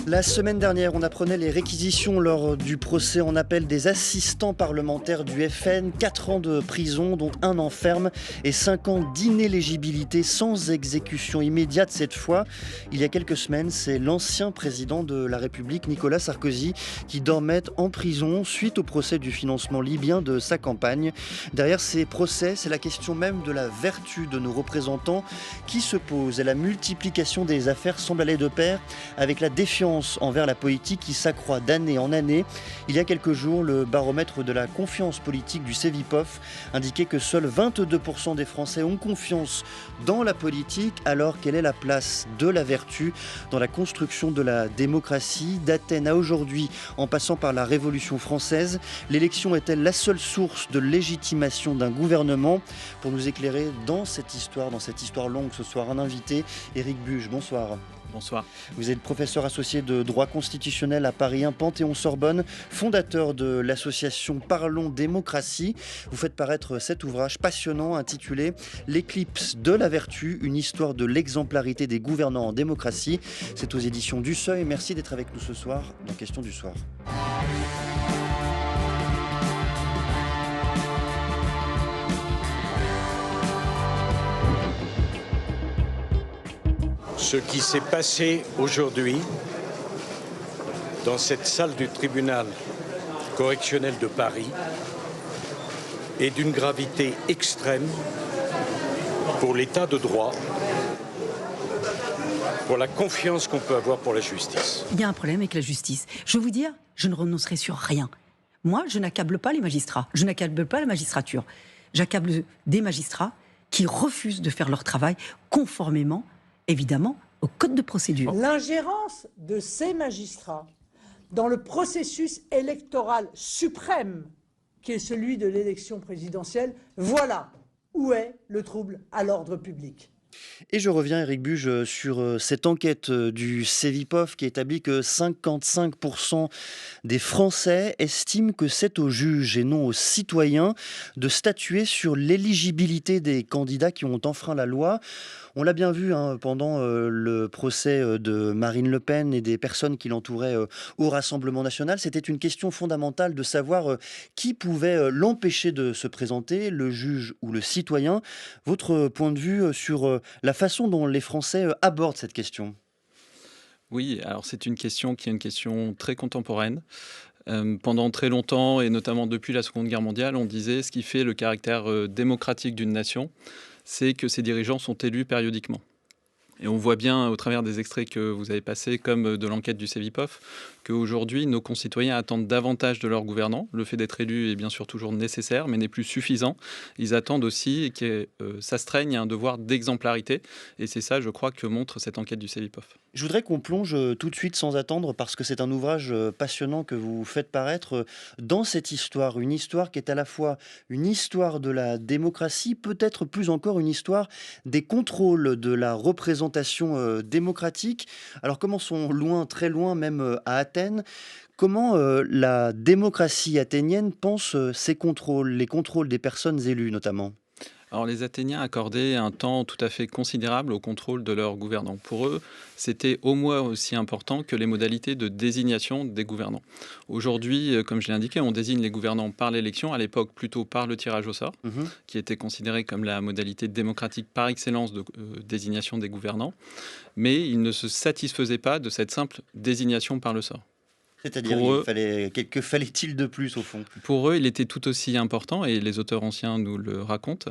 La semaine dernière, on apprenait les réquisitions lors du procès en appel des assistants parlementaires du FN. 4 ans de prison, dont 1 an ferme, et 5 ans d'inéligibilité sans exécution immédiate cette fois. Il y a quelques semaines, c'est l'ancien président de la République, Nicolas Sarkozy, qui dormait en prison suite au procès du financement libyen de sa campagne. Derrière ces procès, c'est la question même de la vertu de nos représentants qui se pose. Et la multiplication des affaires semble aller de pair avec la défiance envers la politique qui s'accroît d'année en année. Il y a quelques jours, le baromètre de la confiance politique du Cevipof indiquait que seuls 22% des Français ont confiance dans la politique. Alors, quelle est la place de la vertu dans la construction de la démocratie? D'Athènes à aujourd'hui, en passant par la Révolution française, l'élection est-elle la seule source de légitimation d'un gouvernement? Pour nous éclairer dans cette histoire longue ce soir, un invité, Éric Buge. Bonsoir. Bonsoir. Vous êtes professeur associé de droit constitutionnel à Paris 1 Panthéon-Sorbonne, fondateur de l'association Parlons Démocratie. Vous faites paraître cet ouvrage passionnant intitulé L'éclipse de la vertu, une histoire de l'exemplarité des gouvernants en démocratie. C'est aux éditions du Seuil. Merci d'être avec nous ce soir dans Question du soir. Ce qui s'est passé aujourd'hui dans cette salle du tribunal correctionnel de Paris est d'une gravité extrême pour l'état de droit, pour la confiance qu'on peut avoir pour la justice. Il y a un problème avec la justice. Je vais vous dire, je ne renoncerai sur rien. Moi, je n'accable pas les magistrats, je n'accable pas la magistrature. J'accable des magistrats qui refusent de faire leur travail conformément, évidemment, au code de procédure. L'ingérence de ces magistrats dans le processus électoral suprême qui est celui de l'élection présidentielle, voilà où est le trouble à l'ordre public. Et je reviens, Éric Buge, sur cette enquête du Cevipof qui établit que 55% des Français estiment que c'est aux juges et non aux citoyens de statuer sur l'éligibilité des candidats qui ont enfreint la loi. On l'a bien vu pendant le procès de Marine Le Pen et des personnes qui l'entouraient au Rassemblement national. C'était une question fondamentale de savoir qui pouvait l'empêcher de se présenter, le juge ou le citoyen. Votre point de vue sur la façon dont les Français abordent cette question? Oui, alors c'est une question qui est une question très contemporaine. Pendant très longtemps, et notamment depuis la Seconde Guerre mondiale, on disait ce qui fait le caractère démocratique d'une nation, c'est que ses dirigeants sont élus périodiquement. Et on voit bien au travers des extraits que vous avez passés, comme de l'enquête du Cevipof, qu'aujourd'hui, nos concitoyens attendent davantage de leurs gouvernants. Le fait d'être élu est bien sûr toujours nécessaire, mais n'est plus suffisant. Ils attendent aussi que s'astreigne à un devoir d'exemplarité. Et c'est ça, je crois, que montre cette enquête du Cevipof. Je voudrais qu'on plonge tout de suite sans attendre, parce que c'est un ouvrage passionnant que vous faites paraître dans cette histoire. Une histoire qui est à la fois une histoire de la démocratie, peut-être plus encore une histoire des contrôles de la représentation démocratique. Alors commençons loin, très loin, même à Athènes. Comment la démocratie athénienne pense ces contrôles, les contrôles des personnes élues notamment? Alors les Athéniens accordaient un temps tout à fait considérable au contrôle de leurs gouvernants. Pour eux, c'était au moins aussi important que les modalités de désignation des gouvernants. Aujourd'hui, comme je l'ai indiqué, on désigne les gouvernants par l'élection, à l'époque plutôt par le tirage au sort, qui était considéré comme la modalité démocratique par excellence de désignation des gouvernants. Mais ils ne se satisfaisaient pas de cette simple désignation par le sort. C'est-à-dire, que fallait-il de plus au fond? Pour eux, il était tout aussi important, et les auteurs anciens nous le racontent,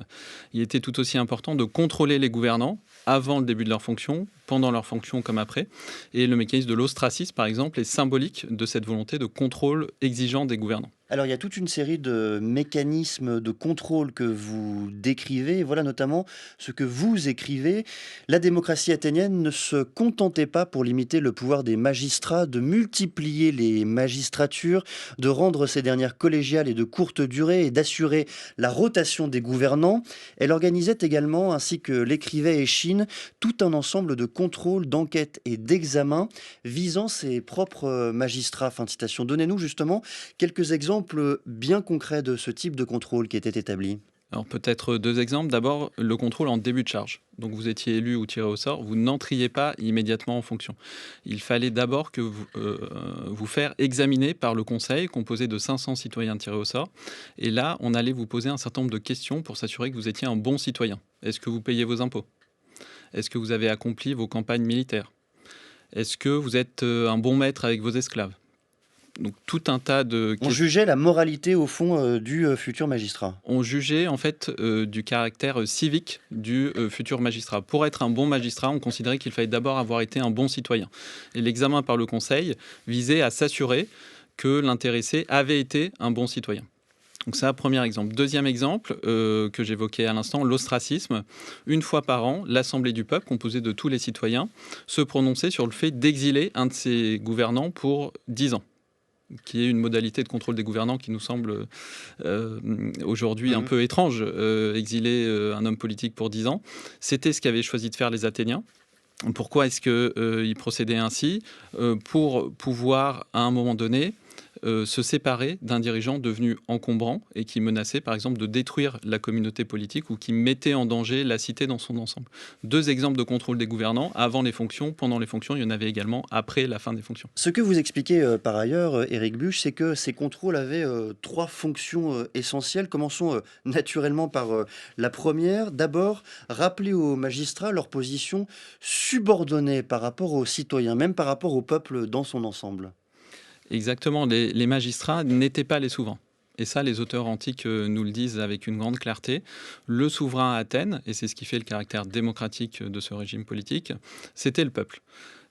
il était tout aussi important de contrôler les gouvernants avant le début de leur fonction, pendant leur fonction comme après. Et le mécanisme de l'ostracisme, par exemple, est symbolique de cette volonté de contrôle exigeant des gouvernants. Alors, il y a toute une série de mécanismes de contrôle que vous décrivez. Et voilà notamment ce que vous écrivez. La démocratie athénienne ne se contentait pas, pour limiter le pouvoir des magistrats, de multiplier les magistratures, de rendre ces dernières collégiales et de courte durée et d'assurer la rotation des gouvernants. Elle organisait également, ainsi que l'écrivait Échine, tout un ensemble de contrôles, d'enquêtes et d'examens visant ses propres magistrats. Fin de citation. Donnez-nous justement quelques exemples bien concrets de ce type de contrôle qui était établi. Alors peut-être deux exemples. D'abord, le contrôle en début de charge. Donc vous étiez élu ou tiré au sort, vous n'entriez pas immédiatement en fonction. Il fallait d'abord que vous faire examiner par le conseil composé de 500 citoyens tirés au sort. Et là, on allait vous poser un certain nombre de questions pour s'assurer que vous étiez un bon citoyen. Est-ce que vous payez vos impôts? Est-ce que vous avez accompli vos campagnes militaires? Est-ce que vous êtes un bon maître avec vos esclaves? Donc tout un tas de On jugeait la moralité au fond du futur magistrat. On jugeait en fait du caractère civique du futur magistrat. Pour être un bon magistrat, on considérait qu'il fallait d'abord avoir été un bon citoyen. Et l'examen par le conseil visait à s'assurer que l'intéressé avait été un bon citoyen. Donc ça, premier exemple. Deuxième exemple que j'évoquais à l'instant, l'ostracisme. Une fois par an, l'Assemblée du peuple, composée de tous les citoyens, se prononçait sur le fait d'exiler un de ses gouvernants pour 10 ans, qui est une modalité de contrôle des gouvernants qui nous semble aujourd'hui un peu étrange. Exiler un homme politique pour 10 ans, c'était ce qu'avaient choisi de faire les Athéniens. Pourquoi est-ce qu'ils procédaient ainsi? Pour pouvoir, à un moment donné, se séparer d'un dirigeant devenu encombrant et qui menaçait, par exemple, de détruire la communauté politique ou qui mettait en danger la cité dans son ensemble. Deux exemples de contrôle des gouvernants, avant les fonctions, pendant les fonctions, il y en avait également après la fin des fonctions. Ce que vous expliquez par ailleurs, Éric Buch, c'est que ces contrôles avaient trois fonctions essentielles. Commençons naturellement par la première. D'abord, rappeler aux magistrats leur position subordonnée par rapport aux citoyens, même par rapport au peuple dans son ensemble. Exactement, les magistrats n'étaient pas les souverains. Et ça, les auteurs antiques nous le disent avec une grande clarté. Le souverain à Athènes, et c'est ce qui fait le caractère démocratique de ce régime politique, c'était le peuple.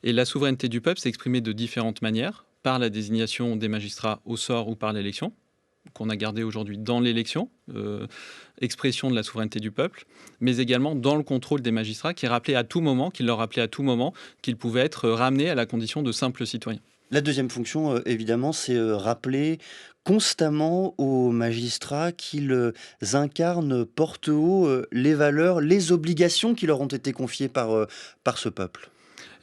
Et la souveraineté du peuple s'exprimait de différentes manières, par la désignation des magistrats au sort ou par l'élection, qu'on a gardé aujourd'hui dans l'élection, expression de la souveraineté du peuple, mais également dans le contrôle des magistrats qui leur rappelait à tout moment qu'ils pouvaient être ramenés à la condition de simples citoyens. La deuxième fonction, évidemment, c'est rappeler constamment aux magistrats qu'ils incarnent, portent haut les valeurs, les obligations qui leur ont été confiées par ce peuple.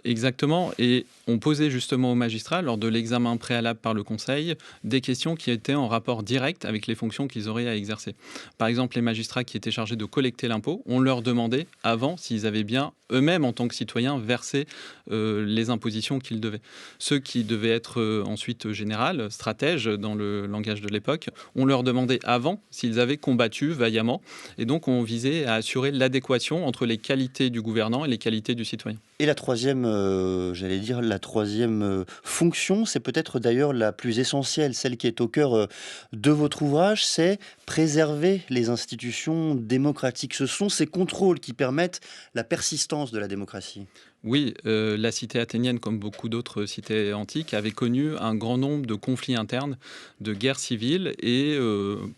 Exactement, et on posait justement aux magistrats, lors de l'examen préalable par le Conseil, des questions qui étaient en rapport direct avec les fonctions qu'ils auraient à exercer. Par exemple, les magistrats qui étaient chargés de collecter l'impôt, on leur demandait avant s'ils avaient bien eux-mêmes, en tant que citoyens, versé les impositions qu'ils devaient. Ceux qui devaient être ensuite général, stratèges dans le langage de l'époque, on leur demandait avant s'ils avaient combattu vaillamment, et donc on visait à assurer l'adéquation entre les qualités du gouvernant et les qualités du citoyen. Et la troisième, la troisième fonction, c'est peut-être d'ailleurs la plus essentielle, celle qui est au cœur de votre ouvrage, c'est préserver les institutions démocratiques. Ce sont ces contrôles qui permettent la persistance de la démocratie. Oui, la cité athénienne, comme beaucoup d'autres cités antiques, avait connu un grand nombre de conflits internes, de guerres civiles, et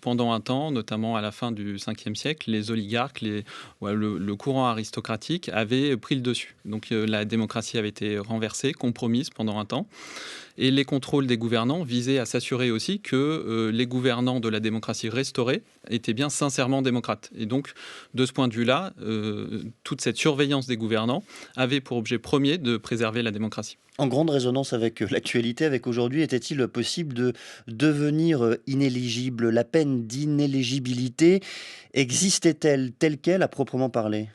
pendant un temps, notamment à la fin du 5e siècle, les oligarques, le courant aristocratique avait pris le dessus. Donc la démocratie avait été renversée, compromise pendant un temps. Et les contrôles des gouvernants visaient à s'assurer aussi que les gouvernants de la démocratie restaurée étaient bien sincèrement démocrates. Et donc, de ce point de vue-là, toute cette surveillance des gouvernants avait pour objet premier de préserver la démocratie. En grande résonance avec l'actualité, avec aujourd'hui, était-il possible de devenir inéligible? La peine d'inéligibilité existait-elle telle qu'elle à proprement parler?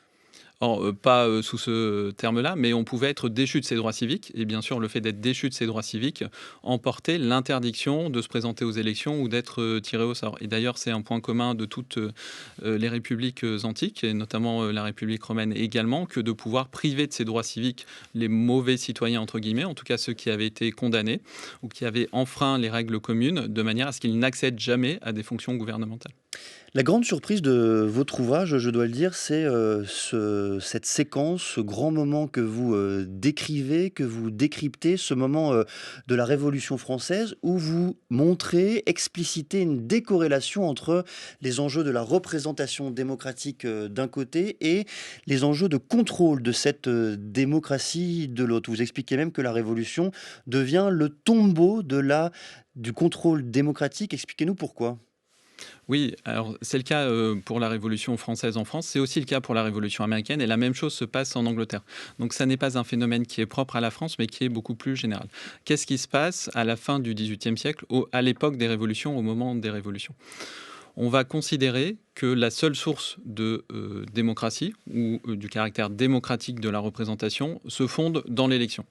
Or, pas sous ce terme-là, mais on pouvait être déchu de ses droits civiques. Et bien sûr, le fait d'être déchu de ses droits civiques emportait l'interdiction de se présenter aux élections ou d'être tiré au sort. Et d'ailleurs, c'est un point commun de toutes les républiques antiques, et notamment la République romaine également, que de pouvoir priver de ses droits civiques les mauvais citoyens, entre guillemets, en tout cas ceux qui avaient été condamnés ou qui avaient enfreint les règles communes, de manière à ce qu'ils n'accèdent jamais à des fonctions gouvernementales. La grande surprise de votre ouvrage, je dois le dire, c'est cette séquence, ce grand moment que vous décrivez, que vous décryptez, ce moment de la Révolution française, où vous montrez, explicitez une décorrélation entre les enjeux de la représentation démocratique d'un côté et les enjeux de contrôle de cette démocratie de l'autre. Vous expliquez même que la Révolution devient le tombeau du contrôle démocratique. Expliquez-nous pourquoi. Oui, alors c'est le cas pour la Révolution française en France, c'est aussi le cas pour la Révolution américaine, et la même chose se passe en Angleterre. Donc ça n'est pas un phénomène qui est propre à la France, mais qui est beaucoup plus général. Qu'est-ce qui se passe à la fin du XVIIIe siècle, à l'époque des révolutions, au moment des révolutions ? on va considérer que la seule source de démocratie ou du caractère démocratique de la représentation se fonde dans l'élection.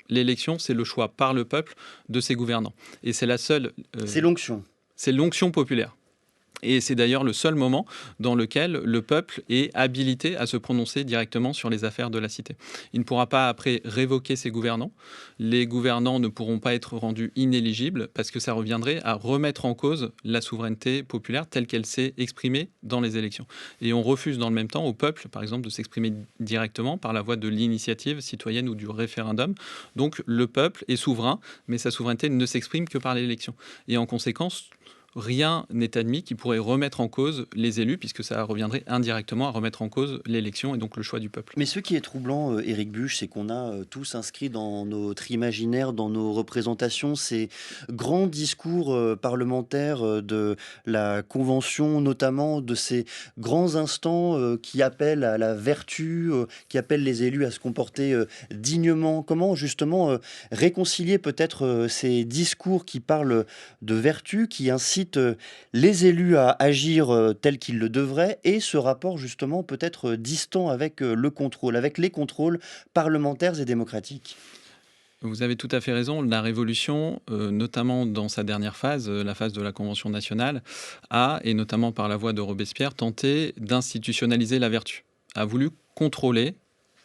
L'élection, c'est le choix par le peuple de ses gouvernants. Et c'est la seule... C'est l'onction. C'est l'onction populaire. Et c'est d'ailleurs le seul moment dans lequel le peuple est habilité à se prononcer directement sur les affaires de la cité. Il ne pourra pas après révoquer ses gouvernants. Les gouvernants ne pourront pas être rendus inéligibles parce que ça reviendrait à remettre en cause la souveraineté populaire telle qu'elle s'est exprimée dans les élections. Et on refuse dans le même temps au peuple, par exemple, de s'exprimer directement par la voie de l'initiative citoyenne ou du référendum. Donc le peuple est souverain, mais sa souveraineté ne s'exprime que par l'élection. Et en conséquence, rien n'est admis qui pourrait remettre en cause les élus, puisque ça reviendrait indirectement à remettre en cause l'élection et donc le choix du peuple. Mais ce qui est troublant, Éric Buch, c'est qu'on a tous inscrit dans notre imaginaire, dans nos représentations, ces grands discours parlementaires de la Convention, notamment de ces grands instants qui appellent à la vertu, qui appellent les élus à se comporter dignement. Comment justement réconcilier peut-être ces discours qui parlent de vertu, qui incitent les élus à agir tel qu'ils le devraient, et ce rapport justement peut-être distant avec le contrôle, avec les contrôles parlementaires et démocratiques. Vous avez tout à fait raison. La Révolution, notamment dans sa dernière phase, la phase de la Convention nationale, a, et notamment par la voix de Robespierre, tenté d'institutionnaliser la vertu, a voulu contrôler,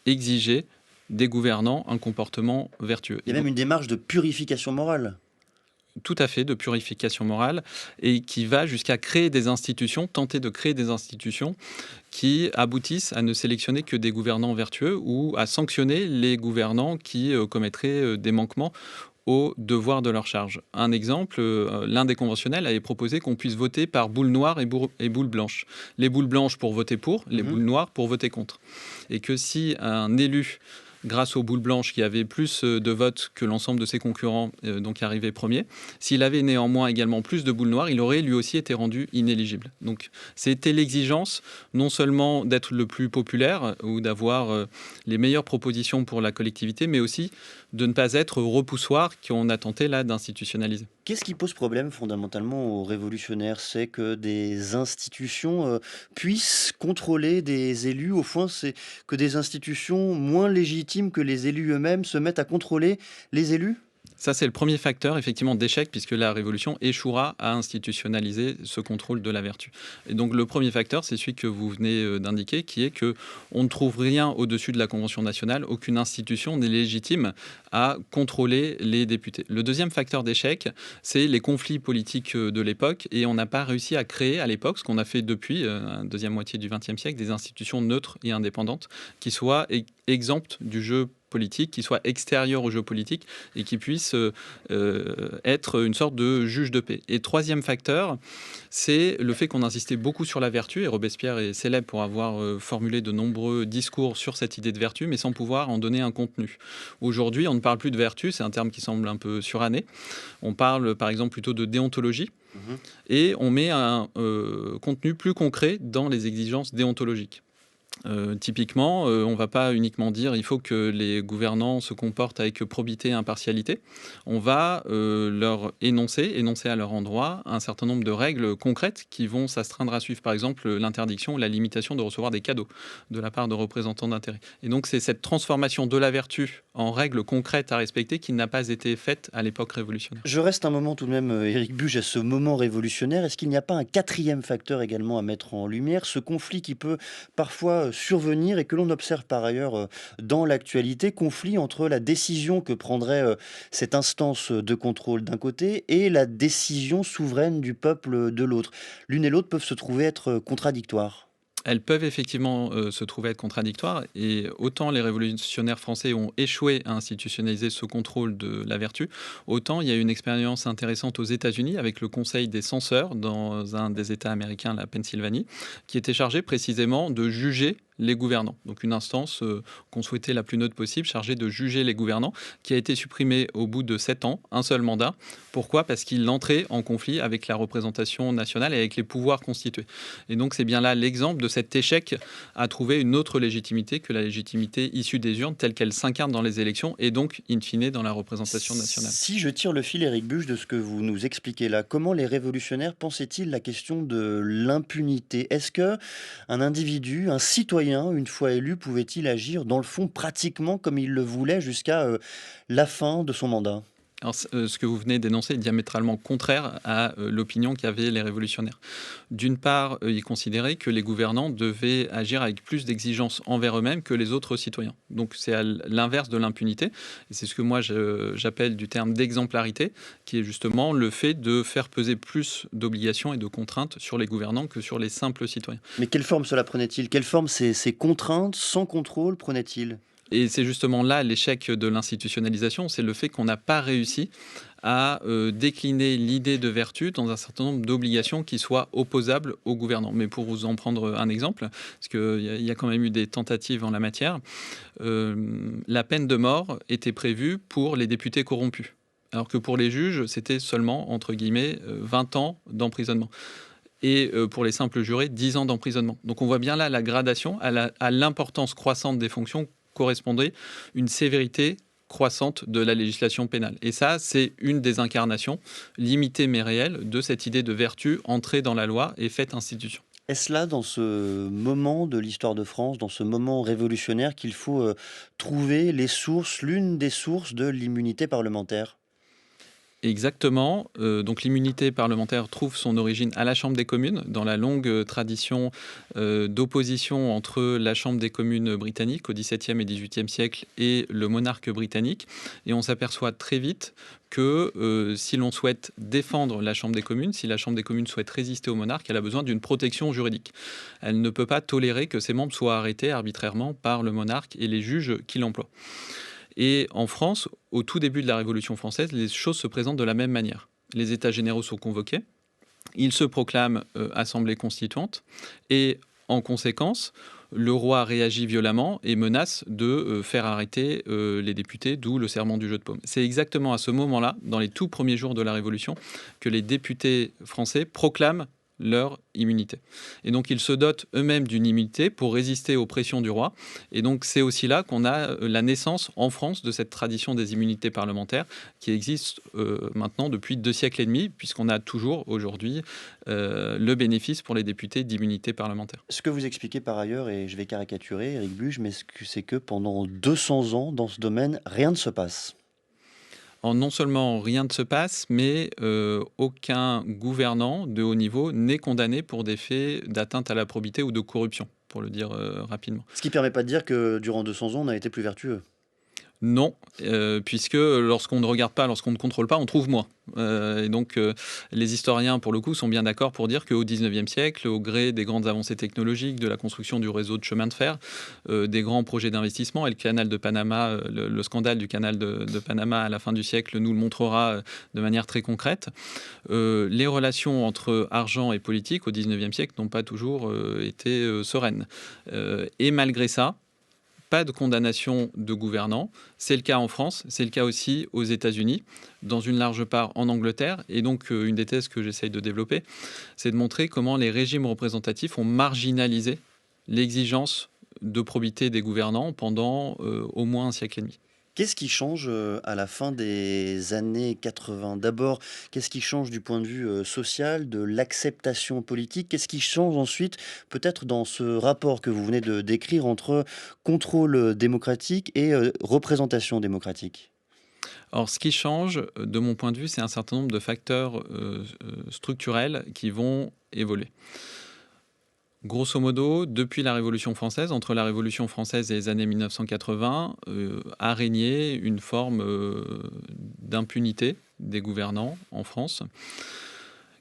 exiger des gouvernants un comportement vertueux. Il y a même une démarche de purification morale. Tout à fait, de purification morale, et qui va jusqu'à créer des institutions, tenter de créer des institutions qui aboutissent à ne sélectionner que des gouvernants vertueux ou à sanctionner les gouvernants qui commettraient des manquements au devoir de leur charge. Un exemple, l'un des conventionnels avait proposé qu'on puisse voter par boule noire et boule blanche. Les boules blanches pour voter pour, les boules noires pour voter contre. Et que si un élu, grâce aux boules blanches qui avaient plus de votes que l'ensemble de ses concurrents, donc arrivé premier, s'il avait néanmoins également plus de boules noires, il aurait lui aussi été rendu inéligible. Donc c'était l'exigence non seulement d'être le plus populaire ou d'avoir les meilleures propositions pour la collectivité, mais aussi de ne pas être repoussoir qu'on a tenté là d'institutionnaliser. Qu'est-ce qui pose problème fondamentalement aux révolutionnaires? C'est que des institutions puissent contrôler des élus. Au fond, c'est que des institutions moins légitimes que les élus eux-mêmes se mettent à contrôler les élus? Ça, c'est le premier facteur, effectivement, d'échec, puisque la Révolution échouera à institutionnaliser ce contrôle de la vertu. Et donc, le premier facteur, c'est celui que vous venez d'indiquer, qui est qu'on ne trouve rien au-dessus de la Convention nationale, aucune institution n'est légitime à contrôler les députés. Le deuxième facteur d'échec, c'est les conflits politiques de l'époque, et on n'a pas réussi à créer, à l'époque, ce qu'on a fait depuis la deuxième moitié du XXe siècle, des institutions neutres et indépendantes qui soient exemptes du jeu politique, qui soit extérieur au jeu politique et qui puisse être une sorte de juge de paix. Et troisième facteur, c'est le fait qu'on insistait beaucoup sur la vertu, et Robespierre est célèbre pour avoir formulé de nombreux discours sur cette idée de vertu, mais sans pouvoir en donner un contenu. Aujourd'hui, on ne parle plus de vertu, c'est un terme qui semble un peu suranné. On parle par exemple plutôt de déontologie, et on met un contenu plus concret dans les exigences déontologiques. Typiquement, on ne va pas uniquement dire il faut que les gouvernants se comportent avec probité et impartialité. On va leur énoncer à leur endroit un certain nombre de règles concrètes qui vont s'astreindre à suivre. Par exemple, l'interdiction ou la limitation de recevoir des cadeaux de la part de représentants d'intérêt. Et donc, c'est cette transformation de la vertu en règles concrètes à respecter qui n'a pas été faite à l'époque révolutionnaire. Je reste un moment tout de même, Éric Buch, à ce moment révolutionnaire. Est-ce qu'il n'y a pas un quatrième facteur également à mettre en lumière, ce conflit qui peut parfois survenir et que l'on observe par ailleurs dans l'actualité, conflit entre la décision que prendrait cette instance de contrôle d'un côté et la décision souveraine du peuple de l'autre. L'une et l'autre peuvent se trouver être contradictoires. Elles peuvent effectivement se trouver être contradictoires, et autant les révolutionnaires français ont échoué à institutionnaliser ce contrôle de la vertu, autant il y a une expérience intéressante aux États-Unis avec le Conseil des censeurs dans un des États américains, la Pennsylvanie, qui était chargé précisément de juger les gouvernants. Donc une instance qu'on souhaitait la plus neutre possible, chargée de juger les gouvernants, qui a été supprimée au bout de 7 ans, un seul mandat. Pourquoi ? Parce qu'il entrait en conflit avec la représentation nationale et avec les pouvoirs constitués. Et donc c'est bien là l'exemple de cet échec à trouver une autre légitimité que la légitimité issue des urnes, telle qu'elle s'incarne dans les élections et donc, in fine, dans la représentation nationale. Si je tire le fil, Éric Buch, de ce que vous nous expliquez là, comment les révolutionnaires pensaient-ils la question de l'impunité ? Est-ce que un individu, un citoyen, une fois élu, pouvait-il agir dans le fond pratiquement comme il le voulait jusqu'à la fin de son mandat ? Alors, ce que vous venez d'énoncer est diamétralement contraire à l'opinion qu'avaient les révolutionnaires. D'une part, ils considéraient que les gouvernants devaient agir avec plus d'exigences envers eux-mêmes que les autres citoyens. Donc c'est à l'inverse de l'impunité. Et c'est ce que moi j'appelle du terme d'exemplarité, qui est justement le fait de faire peser plus d'obligations et de contraintes sur les gouvernants que sur les simples citoyens. Mais quelle forme cela prenait-il ? Quelle forme ces contraintes sans contrôle prenaient-ils ? Et c'est justement là l'échec de l'institutionnalisation, c'est le fait qu'on n'a pas réussi à décliner l'idée de vertu dans un certain nombre d'obligations qui soient opposables aux gouvernants. Mais pour vous en prendre un exemple, parce qu'il y a quand même eu des tentatives en la matière, la peine de mort était prévue pour les députés corrompus, alors que pour les juges, c'était seulement, entre guillemets, 20 ans d'emprisonnement. Et pour les simples jurés, 10 ans d'emprisonnement. Donc on voit bien là la gradation à l'importance croissante des fonctions correspondait une sévérité croissante de la législation pénale. Et ça, c'est une des incarnations, limitée mais réelle, de cette idée de vertu entrée dans la loi et faite institution. Est-ce là, dans ce moment de l'histoire de France, dans ce moment révolutionnaire, qu'il faut trouver les sources, l'une des sources de l'immunité parlementaire ? Exactement. Donc l'immunité parlementaire trouve son origine à la Chambre des communes, dans la longue tradition d'opposition entre la Chambre des communes britannique au XVIIe et XVIIIe siècle et le monarque britannique. Et on s'aperçoit très vite que si l'on souhaite défendre la Chambre des communes, si la Chambre des communes souhaite résister au monarque, elle a besoin d'une protection juridique. Elle ne peut pas tolérer que ses membres soient arrêtés arbitrairement par le monarque et les juges qui l'emploient. Et en France, au tout début de la Révolution française, les choses se présentent de la même manière. Les États généraux sont convoqués, ils se proclament assemblée constituante, et en conséquence, le roi réagit violemment et menace de faire arrêter les députés, d'où le serment du jeu de paume. C'est exactement à ce moment-là, dans les tout premiers jours de la Révolution, que les députés français proclament leur immunité. Et donc ils se dotent eux-mêmes d'une immunité pour résister aux pressions du roi. Et donc c'est aussi là qu'on a la naissance en France de cette tradition des immunités parlementaires qui existe maintenant depuis 2 siècles et demi, puisqu'on a toujours aujourd'hui le bénéfice pour les députés d'immunité parlementaire. Ce que vous expliquez par ailleurs, et je vais caricaturer, Éric Buch, mais c'est que pendant 200 ans, dans ce domaine, rien ne se passe. Non seulement rien ne se passe, mais aucun gouvernant de haut niveau n'est condamné pour des faits d'atteinte à la probité ou de corruption, pour le dire rapidement. Ce qui ne permet pas de dire que durant 200 ans, on a été plus vertueux. Non, puisque lorsqu'on ne regarde pas, lorsqu'on ne contrôle pas, on trouve moins. Et donc, les historiens, pour le coup, sont bien d'accord pour dire qu'au XIXe siècle, au gré des grandes avancées technologiques, de la construction du réseau de chemin de fer, des grands projets d'investissement, et le canal de Panama, le scandale du canal de Panama à la fin du siècle nous le montrera de manière très concrète, les relations entre argent et politique au XIXe siècle n'ont pas toujours été sereines. Et malgré ça, pas de condamnation de gouvernants. C'est le cas en France, c'est le cas aussi aux États-Unis, dans une large part en Angleterre. Et donc, une des thèses que j'essaye de développer, c'est de montrer comment les régimes représentatifs ont marginalisé l'exigence de probité des gouvernants pendant au moins un siècle et demi. Qu'est-ce qui change à la fin des années 80 ? D'abord, qu'est-ce qui change du point de vue social, de l'acceptation politique ? Qu'est-ce qui change ensuite, peut-être dans ce rapport que vous venez de décrire entre contrôle démocratique et représentation démocratique ? Alors, ce qui change, de mon point de vue, c'est un certain nombre de facteurs structurels qui vont évoluer. Grosso modo, depuis la Révolution française, entre la Révolution française et les années 1980, a régné une forme d'impunité des gouvernants en France,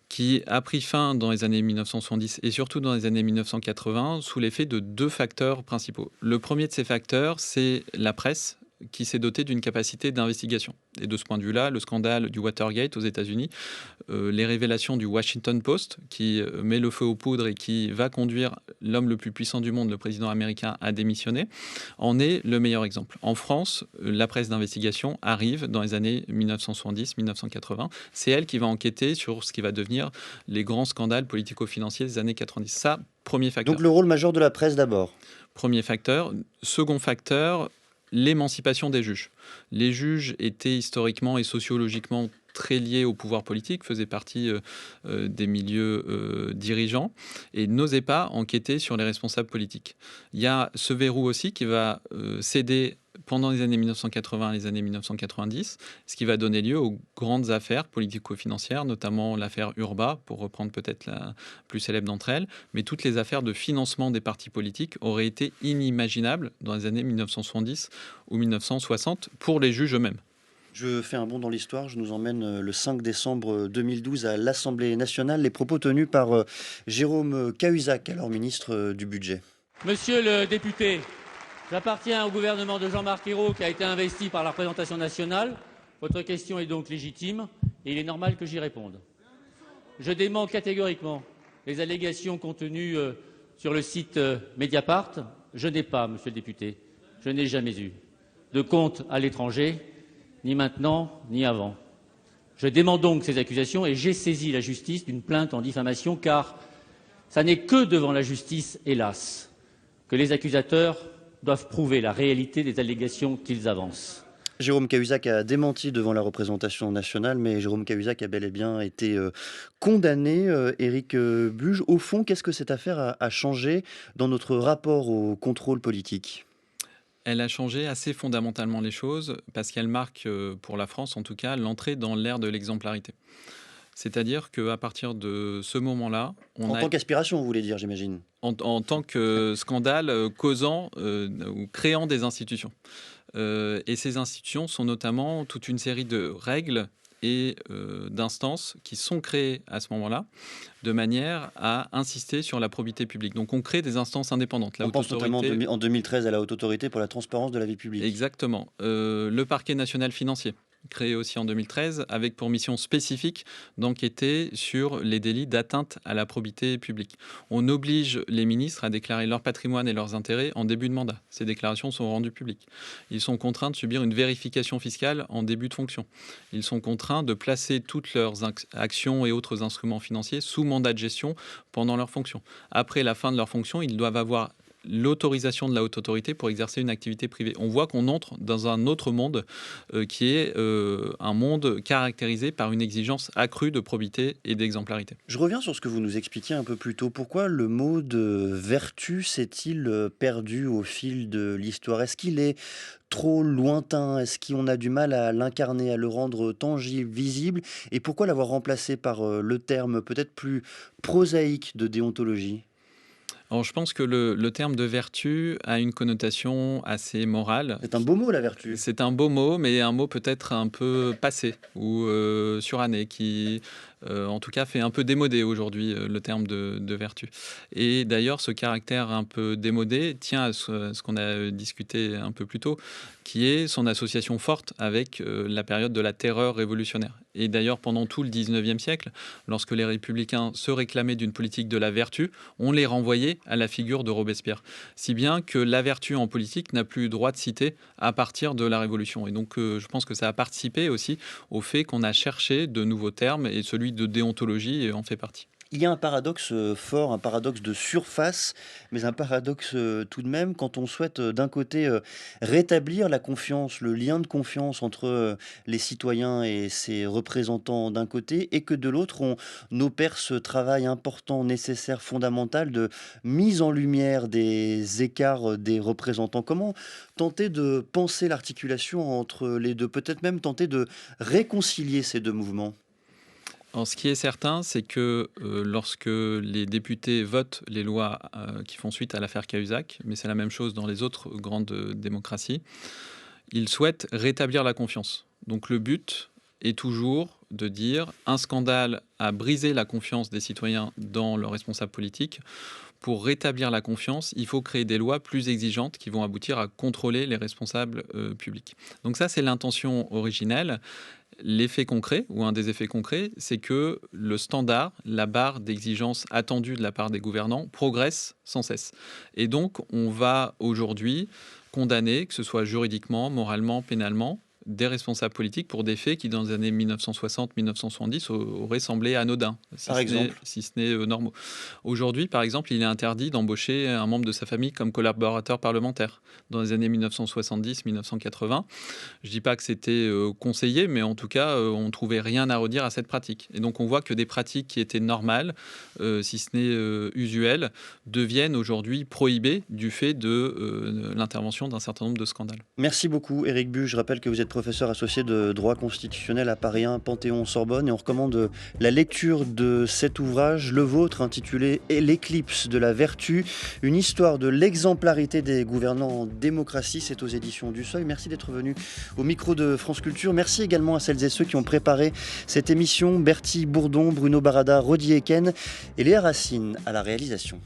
qui a pris fin dans les années 1970 et surtout dans les années 1980 sous l'effet de 2 facteurs principaux. Le premier de ces facteurs, c'est la presse qui s'est doté d'une capacité d'investigation. Et de ce point de vue-là, le scandale du Watergate aux États-Unis, les révélations du Washington Post, qui met le feu aux poudres et qui va conduire l'homme le plus puissant du monde, le président américain, à démissionner, en est le meilleur exemple. En France, la presse d'investigation arrive dans les années 1970-1980. C'est elle qui va enquêter sur ce qui va devenir les grands scandales politico-financiers des années 90. Ça, premier facteur. Donc le rôle majeur de la presse d'abord. Premier facteur. Second facteur, l'émancipation des juges. Les juges étaient historiquement et sociologiquement très liés au pouvoir politique, faisaient partie des milieux dirigeants et n'osaient pas enquêter sur les responsables politiques. Il y a ce verrou aussi qui va céder pendant les années 1980 et les années 1990, ce qui va donner lieu aux grandes affaires politico-financières, notamment l'affaire Urba, pour reprendre peut-être la plus célèbre d'entre elles, mais toutes les affaires de financement des partis politiques auraient été inimaginables dans les années 1970 ou 1960 pour les juges eux-mêmes. Je fais un bond dans l'histoire, je nous emmène le 5 décembre 2012 à l'Assemblée nationale, les propos tenus par Jérôme Cahuzac, alors ministre du Budget. Monsieur le député, j'appartiens au gouvernement de Jean-Marc Ayrault qui a été investi par la représentation nationale. Votre question est donc légitime et il est normal que j'y réponde. Je dément catégoriquement les allégations contenues sur le site Mediapart. Je n'ai pas, monsieur le député, je n'ai jamais eu de compte à l'étranger, ni maintenant, ni avant. Je dément donc ces accusations et j'ai saisi la justice d'une plainte en diffamation car ça n'est que devant la justice, hélas, que les accusateurs doivent prouver la réalité des allégations qu'ils avancent. Jérôme Cahuzac a démenti devant la représentation nationale, mais Jérôme Cahuzac a bel et bien été condamné. Éric Buge, au fond, qu'est-ce que cette affaire a changé dans notre rapport au contrôle politique ? Elle a changé assez fondamentalement les choses parce qu'elle marque, pour la France en tout cas, l'entrée dans l'ère de l'exemplarité. C'est-à-dire qu'à partir de ce moment-là... En tant qu'aspiration, vous voulez dire, j'imagine. En tant que scandale causant ou créant des institutions. Et ces institutions sont notamment toute une série de règles et d'instances qui sont créées à ce moment-là de manière à insister sur la probité publique. Donc on crée des instances indépendantes. On pense notamment en 2013 à la Haute Autorité pour la transparence de la vie publique. Exactement. Le parquet national financier, créé aussi en 2013, avec pour mission spécifique d'enquêter sur les délits d'atteinte à la probité publique. On oblige les ministres à déclarer leur patrimoine et leurs intérêts en début de mandat. Ces déclarations sont rendues publiques. Ils sont contraints de subir une vérification fiscale en début de fonction. Ils sont contraints de placer toutes leurs actions et autres instruments financiers sous mandat de gestion pendant leur fonction. Après la fin de leur fonction, ils doivent avoir l'autorisation de la haute autorité pour exercer une activité privée. On voit qu'on entre dans un autre monde qui est un monde caractérisé par une exigence accrue de probité et d'exemplarité. Je reviens sur ce que vous nous expliquiez un peu plus tôt. Pourquoi le mot de vertu s'est-il perdu au fil de l'histoire ? Est-ce qu'il est trop lointain ? Est-ce qu'on a du mal à l'incarner, à le rendre tangible, visible ? Et pourquoi l'avoir remplacé par le terme peut-être plus prosaïque de déontologie ? Alors, je pense que le terme de vertu a une connotation assez morale. C'est un beau mot, la vertu. C'est un beau mot, mais un mot peut-être un peu passé ou suranné, qui en tout cas fait un peu démodé aujourd'hui le terme de vertu. Et d'ailleurs, ce caractère un peu démodé tient à ce qu'on a discuté un peu plus tôt, qui est son association forte avec la période de la terreur révolutionnaire. Et d'ailleurs, pendant tout le 19e siècle, lorsque les républicains se réclamaient d'une politique de la vertu, on les renvoyait à la figure de Robespierre. Si bien que la vertu en politique n'a plus droit de citer à partir de la Révolution. Et donc, je pense que ça a participé aussi au fait qu'on a cherché de nouveaux termes, et celui de déontologie en fait partie. Il y a un paradoxe fort, un paradoxe de surface, mais un paradoxe tout de même quand on souhaite d'un côté rétablir la confiance, le lien de confiance entre les citoyens et ses représentants d'un côté, et que de l'autre on opère ce travail important, nécessaire, fondamental de mise en lumière des écarts des représentants. Comment tenter de penser l'articulation entre les deux, peut-être même tenter de réconcilier ces deux mouvements ? Alors, ce qui est certain, c'est que lorsque les députés votent les lois qui font suite à l'affaire Cahuzac, mais c'est la même chose dans les autres grandes démocraties, ils souhaitent rétablir la confiance. Donc le but est toujours de dire un scandale a brisé la confiance des citoyens dans leurs responsables politiques. pour rétablir la confiance, il faut créer des lois plus exigeantes qui vont aboutir à contrôler les responsables publics. Donc ça, c'est l'intention originelle. L'effet concret, ou un des effets concrets, c'est que le standard, la barre d'exigence attendue de la part des gouvernants, progresse sans cesse. Et donc, on va aujourd'hui condamner, que ce soit juridiquement, moralement, pénalement, des responsables politiques pour des faits qui, dans les années 1960-1970, auraient semblé anodins, si ce n'est normaux. Aujourd'hui, par exemple, il est interdit d'embaucher un membre de sa famille comme collaborateur parlementaire. Dans les années 1970-1980, je ne dis pas que c'était conseillé, mais en tout cas, on ne trouvait rien à redire à cette pratique. Et donc, on voit que des pratiques qui étaient normales, si ce n'est usuelles, deviennent aujourd'hui prohibées du fait de l'intervention d'un certain nombre de scandales. Merci beaucoup, Éric Buch. Je rappelle que vous êtes professeur associé de droit constitutionnel à Paris 1, Panthéon-Sorbonne, et on recommande la lecture de cet ouvrage, le vôtre, intitulé « L'éclipse de la vertu, une histoire de l'exemplarité des gouvernants en démocratie ». C'est aux éditions du Seuil. Merci d'être venu au micro de France Culture. Merci également à celles et ceux qui ont préparé cette émission, Bertie Bourdon, Bruno Barada, Rodi Eken et Léa Racine à la réalisation.